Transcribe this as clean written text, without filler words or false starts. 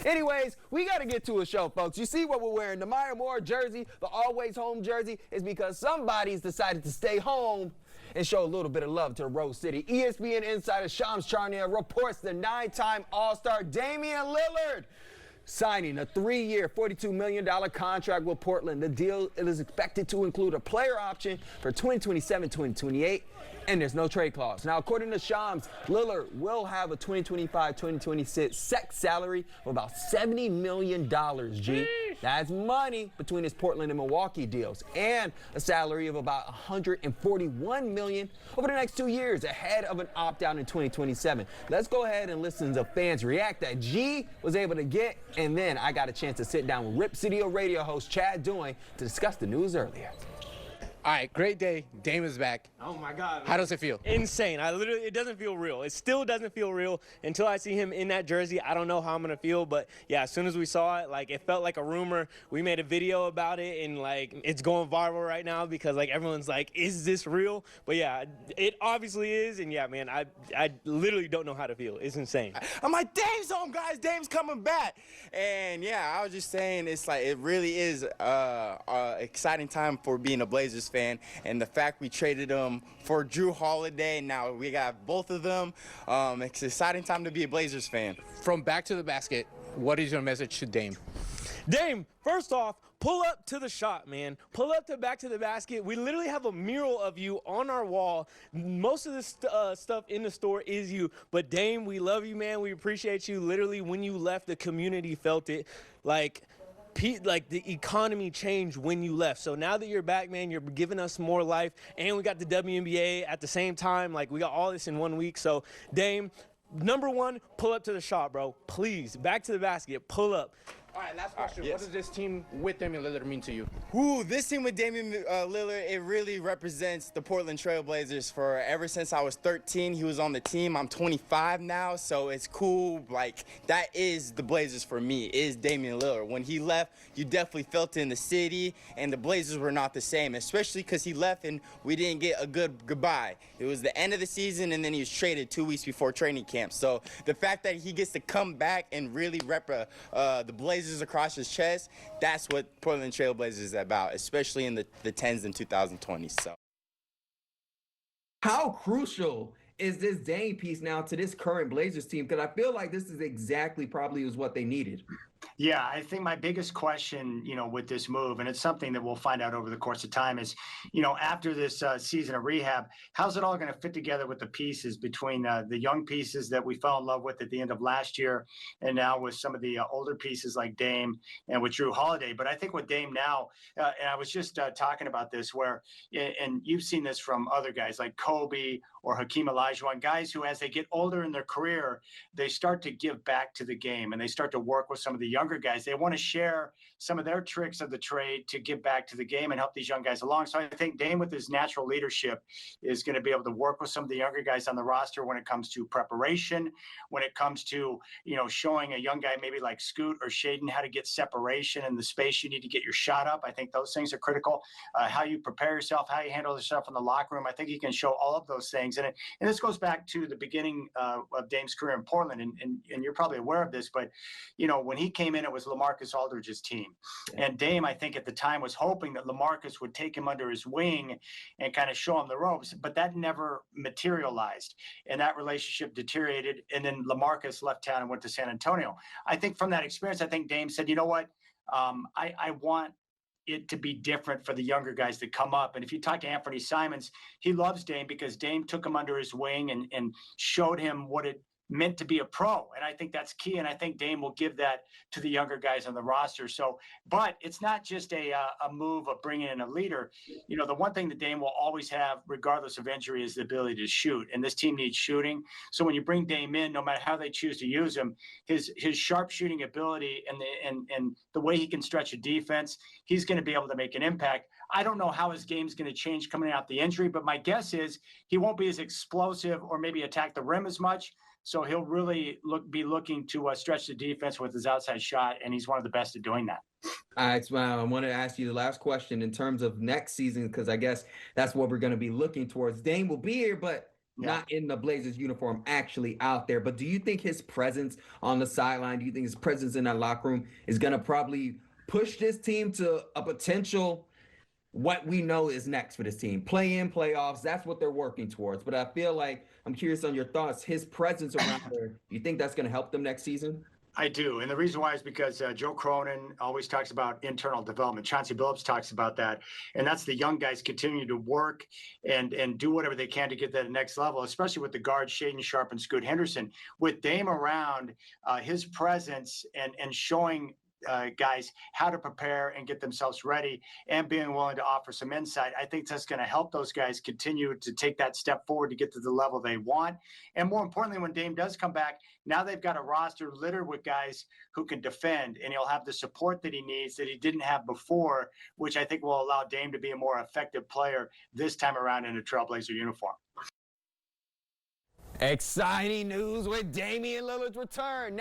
Anyways, we got to get to a show, folks. You see what we're wearing. The Maya Moore jersey, the always home jersey, is because somebody's decided to stay home and show a little bit of love to Rose City. ESPN insider Shams Charania reports the 9-time All-Star Damian Lillard signing a 3-year, $42 million contract with Portland. The deal is expected to include a player option for 2027-2028, and there's no trade clause. Now, according to Shams, Lillard will have a 2025-2026 set salary of about $70 million, G. That's money between his Portland and Milwaukee deals, and a salary of about $141 million over the next 2 years ahead of an opt-out in 2027. Let's go ahead and listen to fans react that G was able to get, and then I got a chance to sit down with Rip City radio host Chad Doing to discuss the news earlier. All right, great day. Dame is back. Oh my God. How does it feel? Insane. It doesn't feel real. It still doesn't feel real until I see him in that jersey. I don't know how I'm going to feel, but yeah, as soon as we saw it, like, it felt like a rumor. We made a video about it, and like, it's going viral right now because like everyone's like, is this real? But yeah, it obviously is. And yeah, man, I literally don't know how to feel. It's insane. I'm like, Dame's home, guys. Dame's coming back. And yeah, I was just saying, it's like, it really is exciting time for being a Blazers fan. And the fact we traded him for Drew Holiday, now we got both of them. It's an exciting time to be a Blazers fan. From back to the basket, what is your message to Dame? Dame, first off, pull up to the shot, man. Pull up to back to the basket. We literally have a mural of you on our wall. Most of this stuff in the store is you. But Dame, we love you, man. We appreciate you. Literally, when you left, the community felt it. Like the economy changed when you left. So now that you're back, man, you're giving us more life. And we got the WNBA at the same time. Like, we got all this in 1 week. So, Dame, number one, pull up to the shot, bro. Please, back to the basket. Pull up. All right, last question. Yes. What does this team with Damian Lillard mean to you? Ooh, this team with Damian Lillard, it really represents the Portland Trail Blazers. For ever since I was 13, he was on the team. I'm 25 now, so it's cool. Like, that is the Blazers for me, is Damian Lillard. When he left, you definitely felt it in the city, and the Blazers were not the same, especially because he left and we didn't get a good goodbye. It was the end of the season, and then he was traded 2 weeks before training camp. So the fact that he gets to come back and really rep the Blazers across his chest, that's what Portland Trail Blazers is about, especially in the 10s and 2020s. So, How crucial is this Dame piece now to this current Blazers team? Because I feel like this is exactly probably was what they needed. Yeah, I think my biggest question, with this move, and it's something that we'll find out over the course of time, is, after this season of rehab, how's it all going to fit together with the pieces between the young pieces that we fell in love with at the end of last year, and now with some of the older pieces like Dame and with Drew Holiday. But I think with Dame now, and I was just talking about this, where, and you've seen this from other guys like Kobe or Hakeem Olajuwon, guys who, as they get older in their career, they start to give back to the game and they start to work with some of the younger guys. They want to share some of their tricks of the trade to give back to the game and help these young guys along. So I think Dame, with his natural leadership, is going to be able to work with some of the younger guys on the roster when it comes to preparation, when it comes to, showing a young guy maybe like Scoot or Shaden how to get separation and the space you need to get your shot up. I think those things are critical. How you prepare yourself, how you handle yourself in the locker room. I think he can show all of those things. And this goes back to the beginning of Dame's career in Portland. And you're probably aware of this, but, when he came in, it was LaMarcus Aldridge's team. And Dame, I think at the time, was hoping that LaMarcus would take him under his wing and kind of show him the ropes, but that never materialized. And that relationship deteriorated. And then LaMarcus left town and went to San Antonio. I think from that experience, I think Dame said, you know what, I want it to be different for the younger guys that come up. And if you talk to Anthony Simons, he loves Dame because Dame took him under his wing and showed him what it meant to be a pro. And I think that's key. And I think Dame will give that to the younger guys on the roster. So, but it's not just a move of bringing in a leader. The one thing that Dame will always have, regardless of injury, is the ability to shoot. And this team needs shooting. So when you bring Dame in, no matter how they choose to use him, his sharp shooting ability and the way he can stretch a defense, he's going to be able to make an impact. I don't know how his game's going to change coming out the injury, but my guess is he won't be as explosive or maybe attack the rim as much. So he'll really be looking to stretch the defense with his outside shot, and he's one of the best at doing that. All right, I wanted to ask you the last question in terms of next season, because I guess that's what we're going to be looking towards. Dame will be here, but not in the Blazers uniform, actually out there. But do you think his presence on the sideline, do you think his presence in that locker room is going to probably push this team to a potential what we know is next for this team? Play in, playoffs, that's what they're working towards. But I feel like, I'm curious on your thoughts, his presence around there, do you think that's going to help them next season? I do. And the reason why is because Joe Cronin always talks about internal development. Chauncey Billups talks about that. And that's the young guys continuing to work and do whatever they can to get that next level, especially with the guards, Shaden Sharp and Scoot Henderson. With Dame around, his presence and showing guys how to prepare and get themselves ready and being willing to offer some insight, I think that's going to help those guys continue to take that step forward to get to the level they want. And more importantly, when Dame does come back, now they've got a roster littered with guys who can defend, and he'll have the support that he needs that he didn't have before, which I think will allow Dame to be a more effective player this time around in a Trailblazer uniform. Exciting news with Damian Lillard's return.